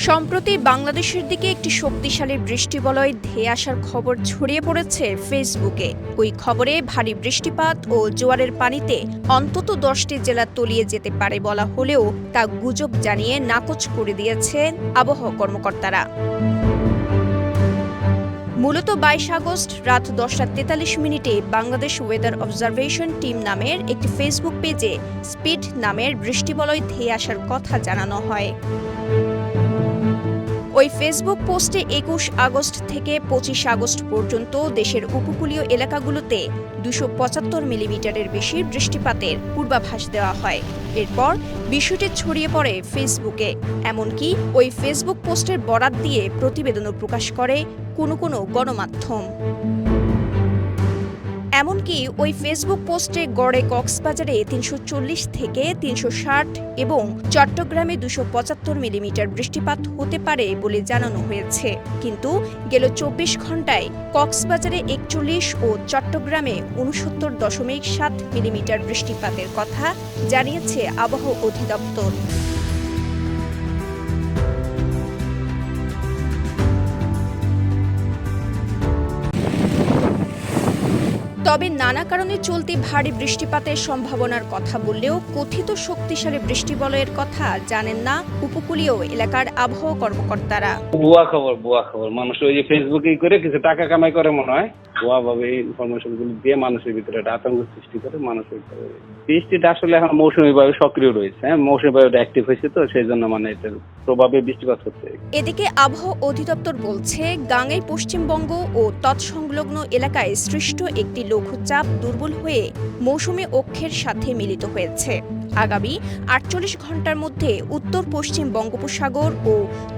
সম্প্রতি বাংলাদেশের দিকে একটি শক্তিশালী বৃষ্টিবলয় ধেয়ে আসার খবর ছড়িয়ে পড়েছে ফেসবুকে। ওই খবরে ভারী বৃষ্টিপাত ও জোয়ারের পানিতে অন্তত 10টি জেলা তলিয়ে যেতে পারে বলা হলেও তা গুজব জানিয়ে নাকচ করে দিয়েছেন আবহাওয়া কর্মকর্তারা। মূলত 22 আগস্ট রাত 10:43 বাংলাদেশ ওয়েদার অবজারভেশন টিম নামের একটি ফেসবুক পেজে স্পিড নামের বৃষ্টিবলয় ধেয়ে আসার কথা জানানো হয়। ওই ফেসবুক পোস্টে 21 আগস্ট থেকে 25 আগস্ট পর্যন্ত দেশের উপকূলীয় এলাকাগুলোতে 275 মিলিমিটারের বেশি বৃষ্টিপাতের পূর্বাভাস দেওয়া হয়। এরপর বিষয়টি ছড়িয়ে পড়ে ফেসবুকে। এমনকি ওই ফেসবুক পোস্টের বরাত দিয়ে প্রতিবেদনও প্রকাশ করে কোনো গণমাধ্যম। এমনকি ওই ফেসবুক পোস্টে গড়ে কক্সবাজারে 340 থেকে 360 এবং চট্টগ্রামে 275 মিলিমিটার বৃষ্টিপাত হতে পারে বলে জানানো হয়েছে। কিন্তু গেল 24 ঘন্টায় কক্সবাজারে 41 ও চট্টগ্রামে 69.7 মিলিমিটার বৃষ্টিপাতের কথা জানিয়েছে আবহাওয়া অধিদপ্তর। তবে নানা কারণে চলতি ভারী বৃষ্টিপাতের সম্ভাবনার কথা বললেও কথিত শক্তিশালী বৃষ্টিবলয়ের কথা জানেন না উপকূলীয় এলাকার আবহাওয়া কর্মকর্তারা। ভুয়া খবর মানুষ ওই যে ফেসবুকে করে কিছু টাকা কামাই করে মনে হয়, ভুয়া ভাবে ইনফরমেশন গুলো দিয়ে মানুষের ভিতরে একটা আতঙ্ক সৃষ্টি করে। মানুষের বৃষ্টিটা আসলে এখন মৌসুমী বায়ু সক্রিয় রয়েছে, মৌসুমী বায়ুটা অ্যাক্টিভ হয়েছে, তো সেই জন্য এটার প্রভাবে বৃষ্টিপাত হচ্ছে। এদিকে আবহাওয়া অধিদপ্তর বলছে গাঙ্গেয় পশ্চিমবঙ্গ ও তৎসংলগ্ন এলাকায় সৃষ্ট একটি লঘুচাপ দুর্বল হয়ে মৌসুমী অক্ষের সাথে মিলিত হয়েছে। আগামী 48 ঘন্টার মধ্যে উত্তর পশ্চিম বঙ্গোপসাগর ও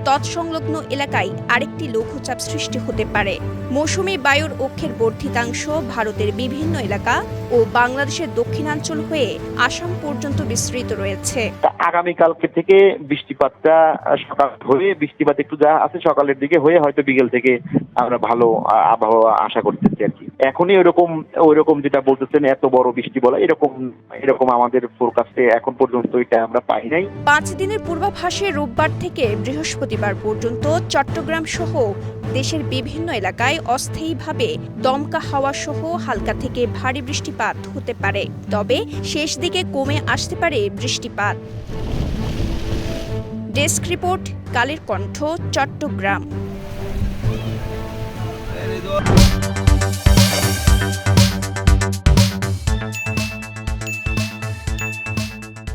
তৎসংলগ্ন এলাকায় আরেকটি লঘুচাপ সৃষ্টি হতে পারে। মৌসুমী বায়ুর অক্ষের বর্ধিতাংশ ভারতের বিভিন্ন এলাকা ও বাংলাদেশের দক্ষিণাঞ্চল হয়ে আসাম পর্যন্ত বিস্তৃত রয়েছে। আগামীকালকে থেকে বৃষ্টিপাতটা সকাল হয়ে বৃষ্টিপাত একটু যা আছে সকালের দিকে হয়ে হয়তো বিকেল থেকে আমরা ভালো আবহাওয়া আশা করতেছি আর কি। এখনই ওইরকম যেটা বলতেছেন এত বড় বৃষ্টি বলা এরকম আমাদের ফোরকাস্টে এখন পর্যন্ত এটা আমরা পাই নাই। 5 দিনের পূর্বাভাসে রোববার থেকে বৃহস্পতিবার পর্যন্ত চট্টগ্রাম সহ দেশের বিভিন্ন এলাকায় অস্থায়ীভাবে দমকা হাওয়া সহ হালকা থেকে ভারী বৃষ্টিপাত হতে পারে। তবে শেষ দিকে কমে আসতে পারে বৃষ্টিপাত। Desk report, Kaler Kantho, Chittagong.